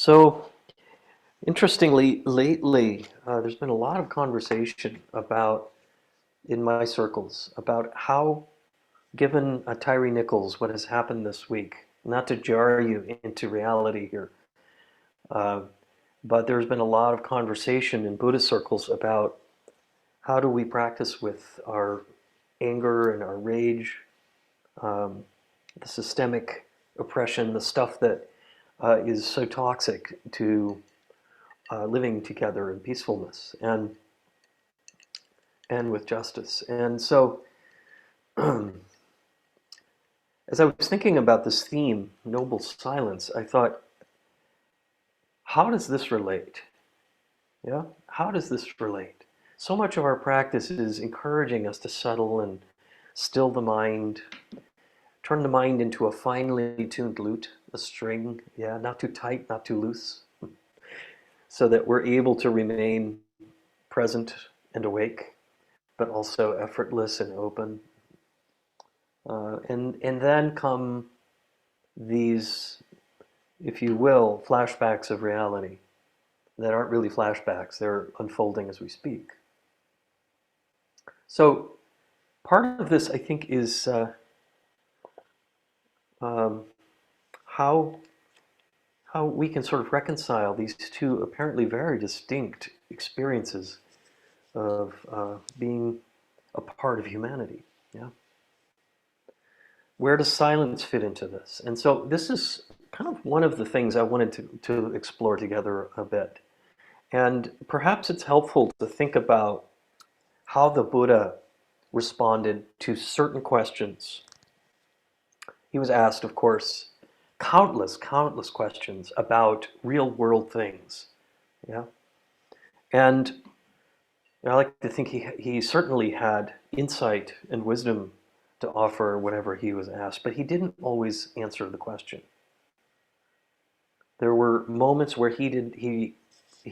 So, interestingly, lately, there's been a lot of conversation about, in my circles, about how, given Tyree Nichols, what has happened this week, not to jar you into reality here, uh, but there's been a lot of conversation in Buddhist circles about how do we practice with our anger and our rage, um, the systemic oppression, the stuff that is so toxic to living together in peacefulness and with justice. And so, as I was thinking about this theme, noble silence, I thought, how does this relate? Yeah, how does this relate? So much of our practice is encouraging us to settle and still the mind, turn the mind into a finely tuned lute, a string, yeah, not too tight, not too loose, so that we're able to remain present and awake, but also effortless and open. And then come these, if you will, flashbacks of reality that aren't really flashbacks, they're unfolding as we speak. So part of this, I think, is um, how, how we can sort of reconcile these two apparently very distinct experiences of being a part of humanity. Yeah. Where does silence fit into this? And so this is kind of one of the things I wanted to explore together a bit. And perhaps it's helpful to think about how the Buddha responded to certain questions. He was asked, of course, countless questions about real world things. Yeah. And I like to think he certainly had insight and wisdom to offer whatever he was asked, but he didn't always answer the question. There were moments where he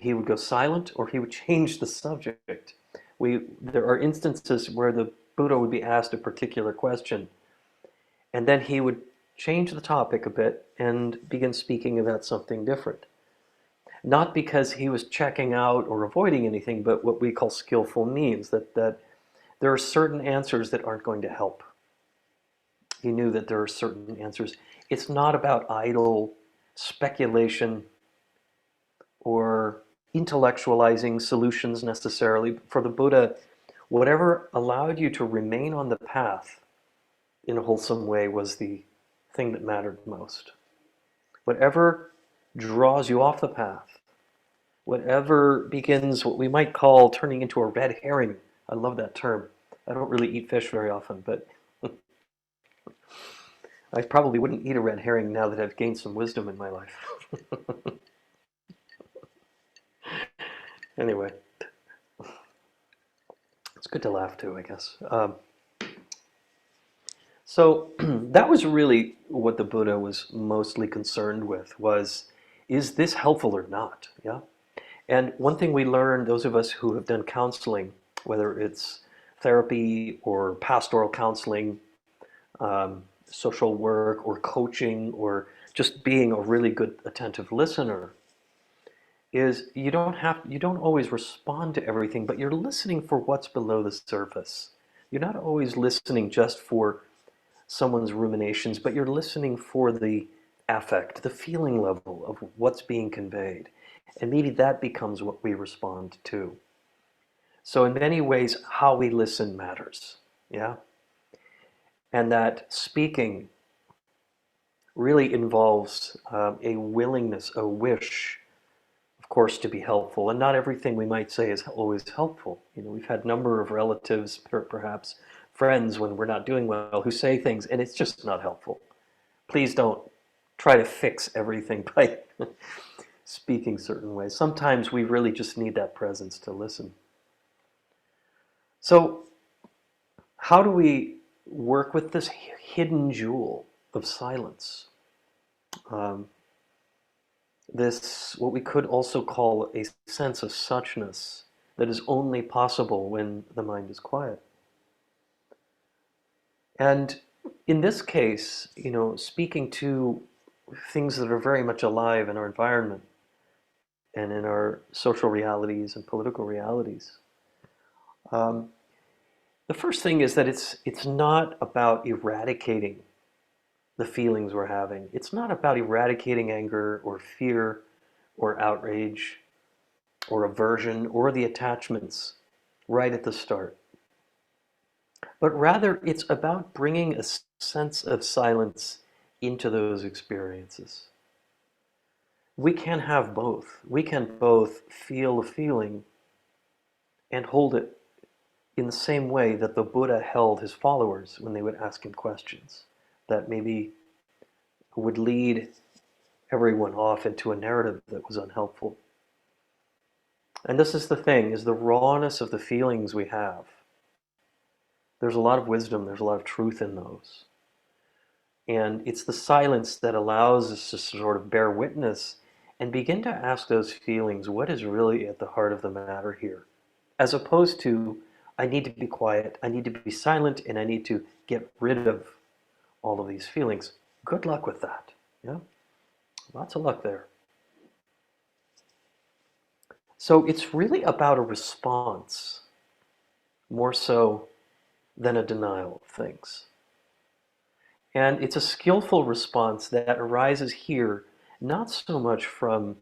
would go silent or he would change the subject. There are instances where the Buddha would be asked a particular question, and then he would change the topic a bit and begin speaking about something different. Not because he was checking out or avoiding anything, but what we call skillful means, that there are certain answers that aren't going to help. He knew that there are certain answers. It's not about idle speculation or intellectualizing solutions necessarily. For the Buddha, whatever allowed you to remain on the path in a wholesome way was the thing that mattered most. Whatever draws you off the path, whatever begins what we might call turning into a red herring. I love that term. I don't really eat fish very often, but I probably wouldn't eat a red herring now that I've gained some wisdom in my life. Anyway, it's good to laugh too, I guess. So that was really what the Buddha was mostly concerned with was, is this helpful or not? Yeah. And one thing we learned, those of us who have done counseling, whether it's therapy or pastoral counseling, social work or coaching or just being a really good attentive listener, is you don't always respond to everything, but you're listening for what's below the surface. You're not always listening just for someone's ruminations, but you're listening for the affect, the feeling level of what's being conveyed. And maybe that becomes what we respond to. So in many ways, how we listen matters. Yeah. And that speaking really involves a willingness, a wish, of course, to be helpful. And not everything we might say is always helpful. You know, we've had a number of relatives, perhaps friends, when we're not doing well, who say things, and it's just not helpful. Please don't try to fix everything by speaking certain ways. Sometimes we really just need that presence to listen. So, how do we work with this hidden jewel of silence? Um, this, what we could also call a sense of suchness that is only possible when the mind is quiet. And in this case, you know, speaking to things that are very much alive in our environment, and in our social realities and political realities. Um, the first thing is that it's not about eradicating the feelings we're having. It's not about eradicating anger or fear or outrage or aversion or the attachments right at the start. But rather, it's about bringing a sense of silence into those experiences. We can have both. We can both feel a feeling and hold it in the same way that the Buddha held his followers when they would ask him questions that maybe would lead everyone off into a narrative that was unhelpful. And this is the thing, is the rawness of the feelings we have. There's a lot of wisdom, there's a lot of truth in those. And it's the silence that allows us to sort of bear witness and begin to ask those feelings, what is really at the heart of the matter here? As opposed to, I need to be quiet, I need to be silent, and I need to get rid of all of these feelings. Good luck with that. Yeah? Lots of luck there. So it's really about a response, more so than a denial of things. And it's a skillful response that arises here, not so much from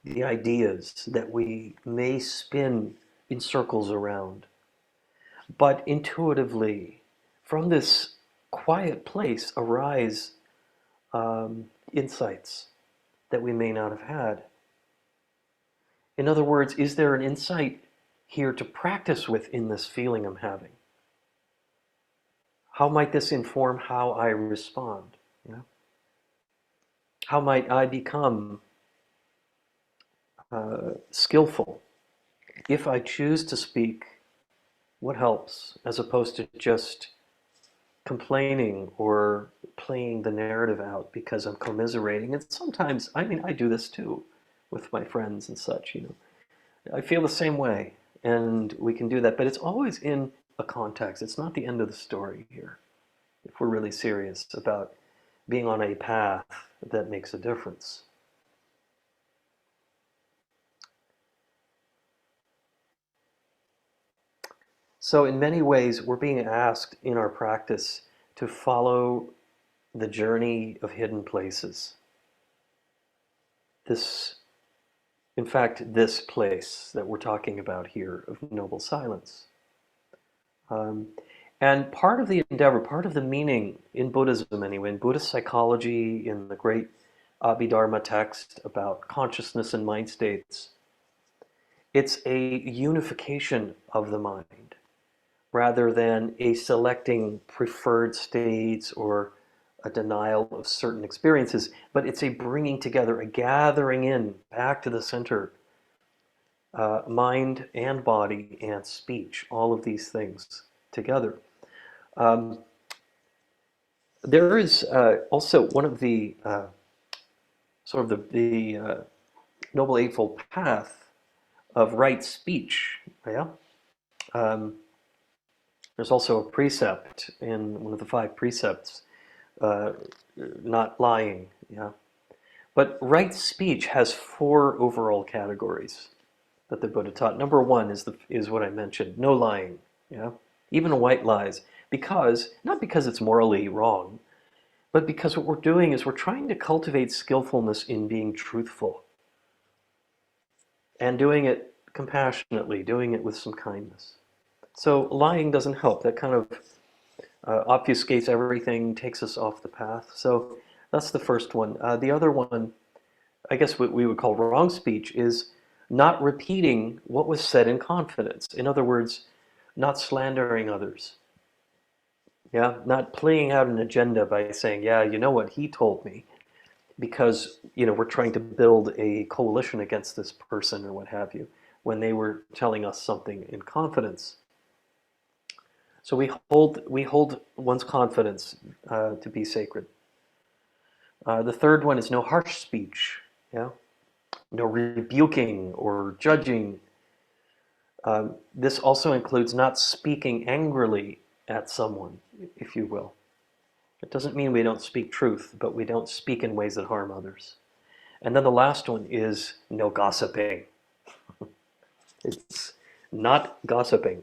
the ideas that we may spin in circles around, but intuitively, from this quiet place arise insights that we may not have had. In other words, is there an insight here to practice with in this feeling I'm having? How might this inform how I respond? You know? How might I become skillful? If I choose to speak, what helps, as opposed to just complaining or playing the narrative out because I'm commiserating? And sometimes, I mean, I do this too with my friends and such, you know. I feel the same way, and we can do that, but it's always in a context. It's not the end of the story here, if we're really serious about being on a path that makes a difference. So in many ways, we're being asked in our practice to follow the journey of hidden places. In fact, this place that we're talking about here of noble silence. Um, and part of the endeavor, part of the meaning in Buddhism anyway, in Buddhist psychology, in the great Abhidharma text about consciousness and mind states, it's a unification of the mind rather than a selecting preferred states or a denial of certain experiences, but it's a bringing together, a gathering in back to the center, mind and body and speech, all of these things together. Um, there is also one of the sort of the Noble Eightfold Path of right speech. Yeah. There's also a precept in one of the 5 precepts, not lying. Yeah. But right speech has 4 overall categories that the Buddha taught. Number 1 is what I mentioned: no lying. Yeah. Even white lies, not because it's morally wrong, but because what we're doing is we're trying to cultivate skillfulness in being truthful and doing it compassionately, doing it with some kindness. So lying doesn't help. That kind of obfuscates everything, takes us off the path. So that's the first one. The other one, I guess what we would call wrong speech, is not repeating what was said in confidence. In other words, not slandering others. Yeah, not playing out an agenda by saying, yeah, you know what, he told me, because, you know, we're trying to build a coalition against this person or what have you, when they were telling us something in confidence. So we hold one's confidence to be sacred. The third one is no harsh speech. Yeah, no rebuking or judging. This also includes not speaking angrily at someone, if you will. It doesn't mean we don't speak truth, but we don't speak in ways that harm others. And then the last one is no gossiping. It's not gossiping.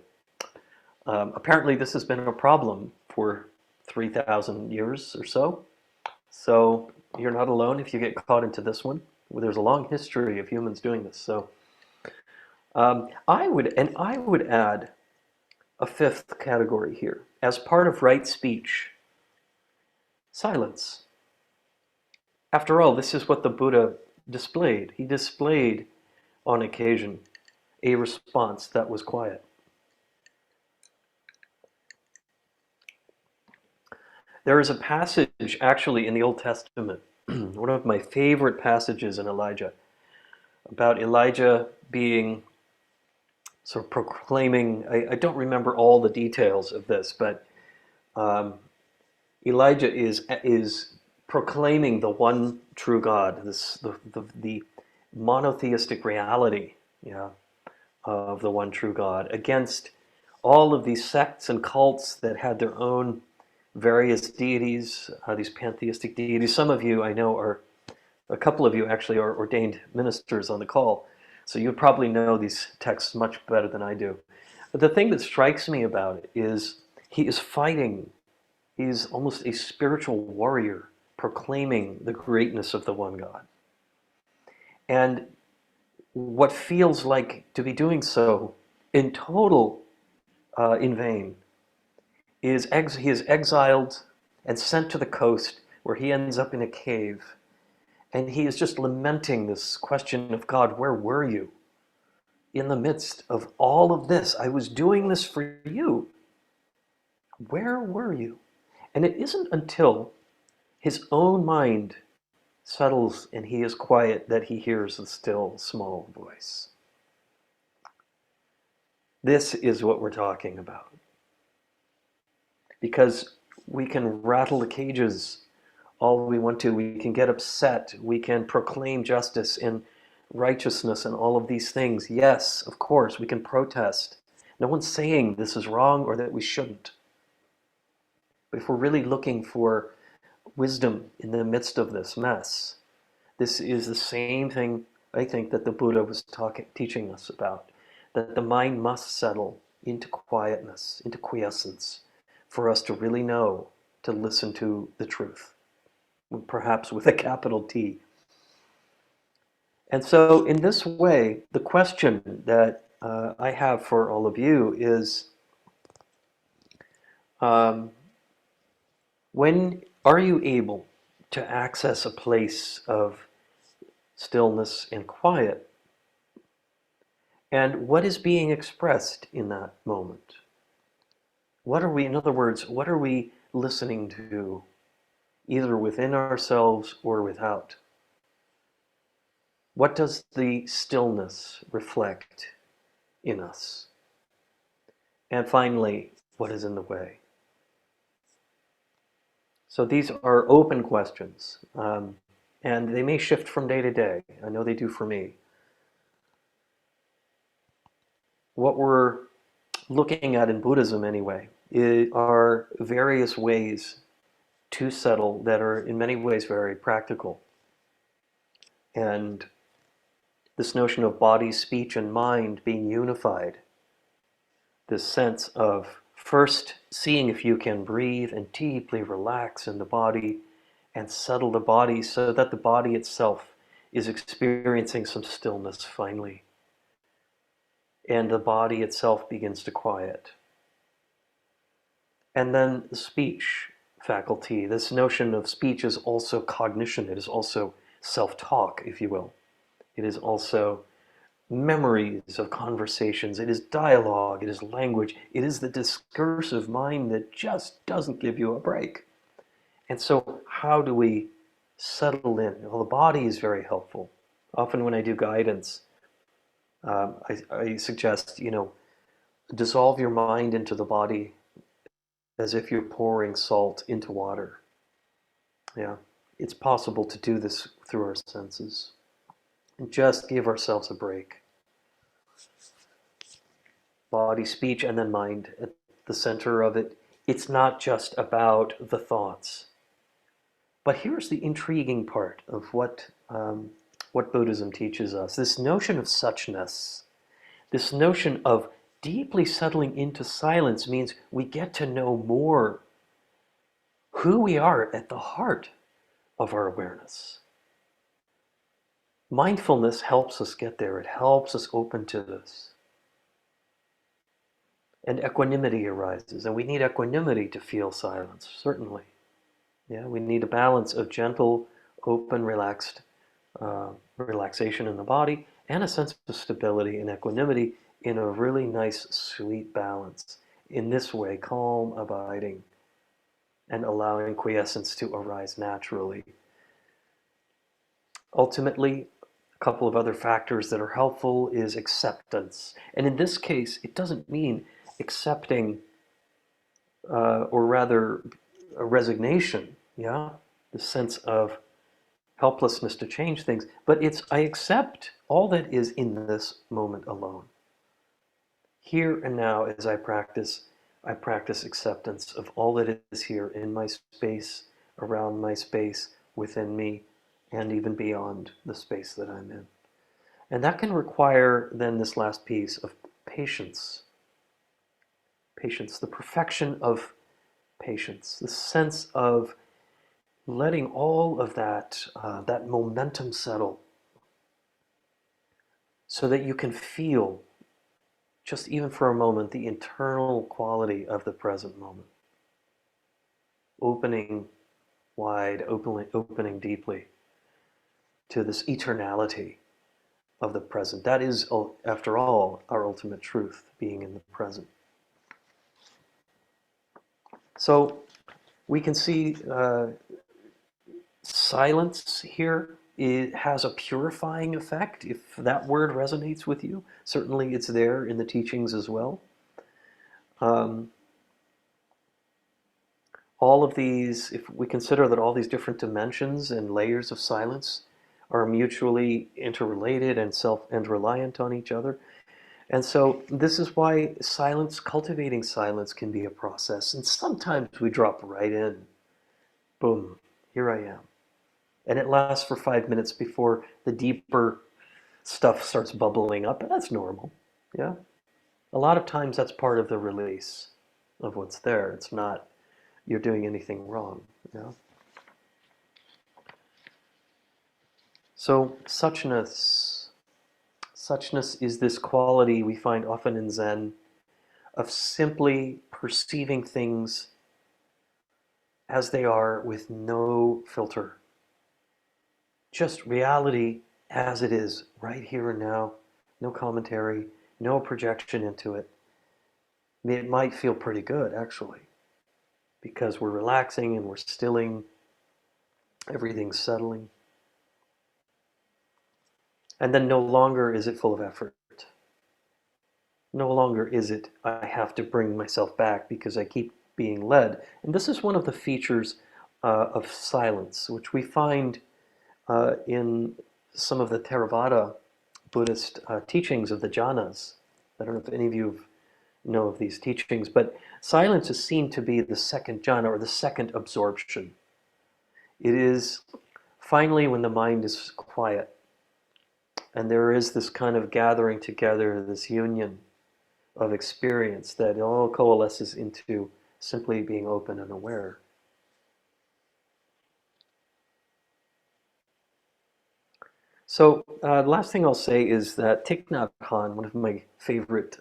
Apparently, this has been a problem for 3,000 years or so. So you're not alone if you get caught into this one. Well, there's a long history of humans doing this. So I would add a fifth category here. As part of right speech, silence. After all, this is what the Buddha displayed. He displayed, on occasion, a response that was quiet. There is a passage, actually, in the Old Testament, one of my favorite passages in Elijah, about Elijah being sort of proclaiming, I don't remember all the details of this, but Elijah is proclaiming the one true God, the monotheistic reality, yeah, of the one true God, against all of these sects and cults that had their own various deities, these pantheistic deities. Some of you I know are, a couple of you actually are ordained ministers on the call, so you probably know these texts much better than I do. But the thing that strikes me about it is he is fighting, he's almost a spiritual warrior proclaiming the greatness of the one God. And what feels like to be doing so in total in vain is he is exiled and sent to the coast where he ends up in a cave. And he is just lamenting this question of God, where were you? In the midst of all of this, I was doing this for you. Where were you? And it isn't until his own mind settles and he is quiet that he hears the still small voice. This is what we're talking about. Because we can rattle the cages all we want to, we can get upset, we can proclaim justice and righteousness and all of these things. Yes, of course, we can protest. No one's saying this is wrong or that we shouldn't. But if we're really looking for wisdom in the midst of this mess, this is the same thing, I think, that the Buddha was teaching us about, that the mind must settle into quietness, into quiescence, for us to really know, to listen to the truth, perhaps with a capital T. And so in this way, the question that I have for all of you is, when are you able to access a place of stillness and quiet? And what is being expressed in that moment? What are we, in other words, what are we listening to, either within ourselves or without? What does the stillness reflect in us? And finally, what is in the way? So these are open questions, and they may shift from day to day. I know they do for me. What we're looking at in Buddhism, anyway, are various ways to settle that are in many ways very practical. And this notion of body, speech, and mind being unified, this sense of first seeing if you can breathe and deeply relax in the body and settle the body so that the body itself is experiencing some stillness finally. And the body itself begins to quiet. And then the speech faculty. This notion of speech is also cognition. It is also self-talk, if you will. It is also memories of conversations. It is dialogue. It is language. It is the discursive mind that just doesn't give you a break. And so how do we settle in? Well, the body is very helpful. Often when I do guidance, I suggest, dissolve your mind into the body as if you're pouring salt into water. Yeah, it's possible to do this through our senses. And just give ourselves a break. Body, speech, and then mind at the center of it. It's not just about the thoughts. But here's the intriguing part of what what Buddhism teaches us. This notion of suchness, this notion of deeply settling into silence means we get to know more who we are at the heart of our awareness. Mindfulness helps us get there. It helps us open to this. And equanimity arises. And we need equanimity to feel silence, certainly. Yeah, we need a balance of gentle, open, relaxed relaxation in the body and a sense of stability and equanimity in a really nice, sweet balance. In this way, calm, abiding, and allowing quiescence to arise naturally. Ultimately, a couple of other factors that are helpful is acceptance. And in this case, it doesn't mean accepting, or rather a resignation, yeah? The sense of helplessness to change things, but it's I accept all that is in this moment alone. Here and now as I practice acceptance of all that is here in my space, around my space, within me, and even beyond the space that I'm in. And that can require then this last piece of patience. Patience, the perfection of patience, the sense of letting all of that, that momentum settle so that you can feel, just even for a moment, the internal quality of the present moment. Opening wide, opening deeply to this eternality of the present. That is, after all, our ultimate truth, being in the present. So we can see silence here, it has a purifying effect, if that word resonates with you. Certainly it's there in the teachings as well. All of these, if we consider that all these different dimensions and layers of silence are mutually interrelated and reliant on each other. And so this is why silence, cultivating silence, can be a process. And sometimes we drop right in. Boom, here I am. And it lasts for 5 minutes before the deeper stuff starts bubbling up, and that's normal. Yeah? A lot of times that's part of the release of what's there. It's not you're doing anything wrong. Yeah? So suchness. Suchness is this quality we find often in Zen of simply perceiving things as they are with no filter. Just reality as it is, right here and now. No commentary, no projection into it. It might feel pretty good, actually, because we're relaxing and we're stilling, everything's settling. And then no longer is it full of effort. No longer is it, I have to bring myself back because I keep being led. And this is one of the features of silence, which we find in some of the Theravada Buddhist teachings of the jhanas. I don't know if any of you know of these teachings, but silence is seen to be the second jhana, or the second absorption. It is finally when the mind is quiet, and there is this kind of gathering together, this union of experience that all coalesces into simply being open and aware. So the last thing I'll say is that Thich Nhat Hanh, one of my favorite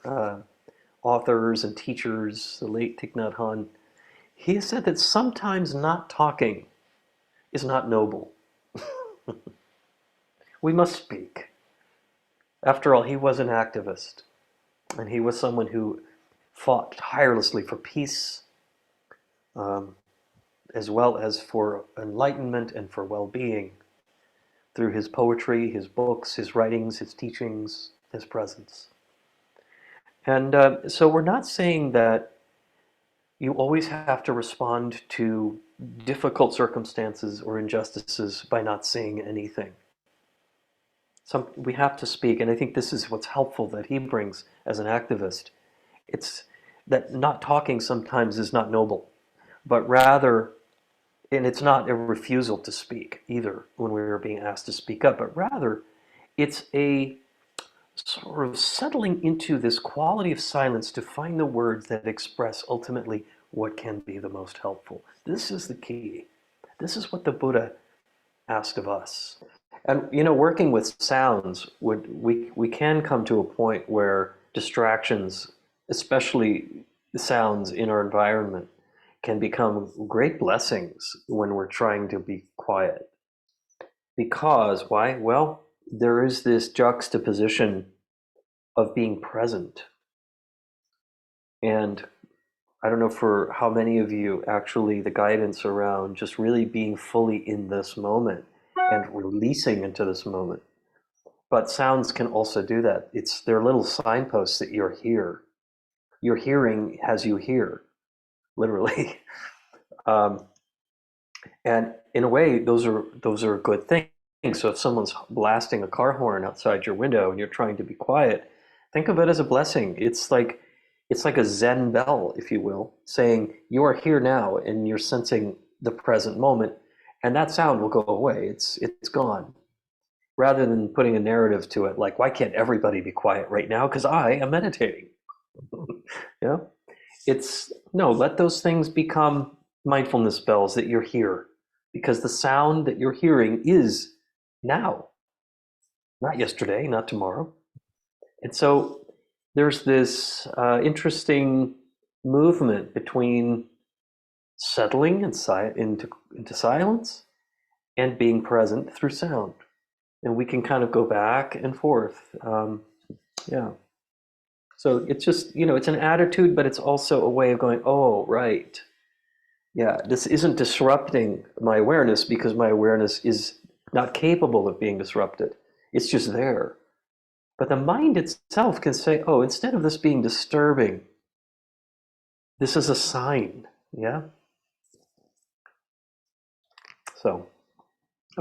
authors and teachers, the late Thich Nhat Hanh, he has said that sometimes not talking is not noble. We must speak. After all, he was an activist, and he was someone who fought tirelessly for peace, as well as for enlightenment and for well-being, through his poetry, his books, his writings, his teachings, his presence. And so we're not saying that you always have to respond to difficult circumstances or injustices by not saying anything. We have to speak, and I think this is what's helpful that he brings as an activist. It's that not talking sometimes is not noble, but rather And it's not a refusal to speak either when we are being asked to speak up, but rather it's a sort of settling into this quality of silence to find the words that express ultimately what can be the most helpful. This is the key. This is what the Buddha asked of us. And working with sounds, we can come to a point where distractions, especially the sounds in our environment, can become great blessings when we're trying to be quiet. Because why? Well, there is this juxtaposition of being present. And I don't know for how many of you actually the guidance around just really being fully in this moment and releasing into this moment. But sounds can also do that. They're little signposts that you're here. Your hearing has you here, literally. Um, and in a way, those are good things. So if someone's blasting a car horn outside your window and you're trying to be quiet, think of it as a blessing. It's like a Zen bell, if you will, saying you are here now and you're sensing the present moment, and that sound will go away. It's gone. Rather than putting a narrative to it, like, why can't everybody be quiet right now? Because I am meditating. Yeah. It's no, let those things become mindfulness bells that you're here. Because the sound that you're hearing is now, not yesterday, not tomorrow. And so there's this interesting movement between settling into silence and being present through sound. And we can kind of go back and forth. Yeah. So it's just, it's an attitude, but it's also a way of going, oh, right. Yeah, this isn't disrupting my awareness because my awareness is not capable of being disrupted. It's just there. But the mind itself can say, oh, instead of this being disturbing, this is a sign. Yeah. So